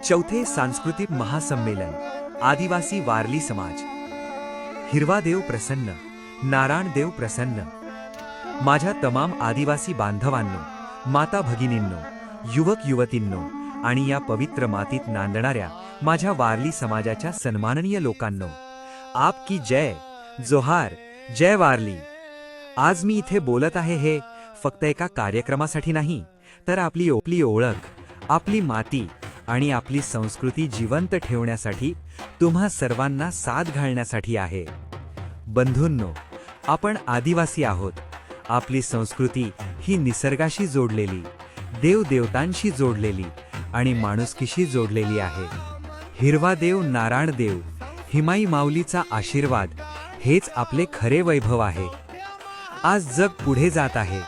चौथे सांस्कृतिक महासंमेलन आदिवासी वारली समाज। हिरवा देव प्रसन्न, नारायण देव प्रसन्न। माझ्या तमाम आदिवासी बांधवांनो, माता भगिनींनो, युवक युवतींनो आणि या पवित्र मातीत नांदणाऱ्या माझ्या वारली समाजाच्या सन्माननीय लोकांनो, आपकी जय, जोहार, जय वारली। आज मी इथे बोलत आहे हे फक्त एका कार्यक्रमासाठी नाही, तर आपली ओळख, आपली माती आणि आपली संस्कृती जिवंत ठेवण्यासाठी, तुम्हा सर्वांना साथ घालण्यासाठी आहे। बंधूंनो, आपण आदिवासी आहोत। आपली संस्कृती ही निसर्गाशी जोडलेली, देवदेवतांशी जोडलेली आणि माणुसकीशी जोडलेली आहे। हिरवा देव, नारायण देव, हिमाई माऊलीचा आशीर्वाद हेच आपले खरे वैभव आहे। आज जग पुढे जात आहे,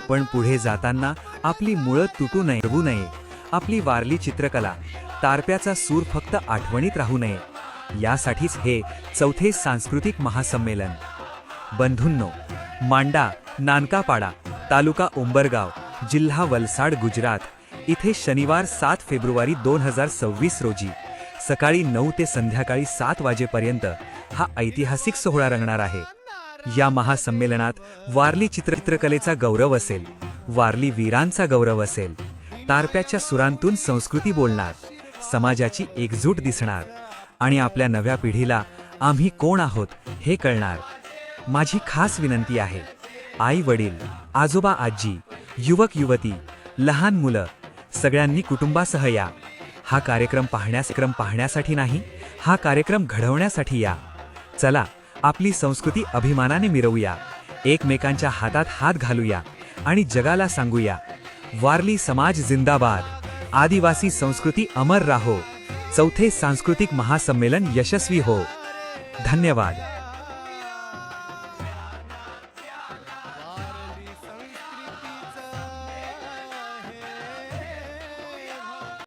पण पुढे जाताना आपली मुळं तुटू नये। आपली वारली चित्रकला, तारप्याचा सूर फक्त आठवणीत राहू नये, यासाठीच हे चौथे सांस्कृतिक महासंमेलन। बंधूंनो, मांडा, नानकापाडा, तालुका उंबरगाव, जिल्हा वलसाड, गुजरात इथे शनिवार 7 फेब्रुवारी 2026 रोजी सकाळी 9 ते संध्याकाळी 7 वाजेपर्यंत हा ऐतिहासिक सोहळा रंगणार आहे। या महासंमेलनात वारली चित्रकलेचा गौरव असेल, वारली वीरांचा गौरव असेल, तारप्याच्या सुरांतून संस्कृती बोलणार, समाजाची एकजूट दिसणार आणि आपल्या नव्या पिढीला आम्ही कोण आहोत हे कळणार। माझी खास विनंती आहे, आई वडील, आजोबा आजी, युवक युवती, लहान मुलं सगळ्यांनी कुटुंबासह या। हा कार्यक्रम पाहण्यासाठी नाही, हा कार्यक्रम घडवण्यासाठी या। चला, आपली संस्कृती अभिमानाने मिरवूया, एकमेकांच्या हातात हात घालूया आणि जगाला सांगूया, वारली समाज जिंदाबाद, आदिवासी संस्कृती अमर राहो, चौथे सांस्कृतिक महासंमेलन यशस्वी हो। धन्यवाद।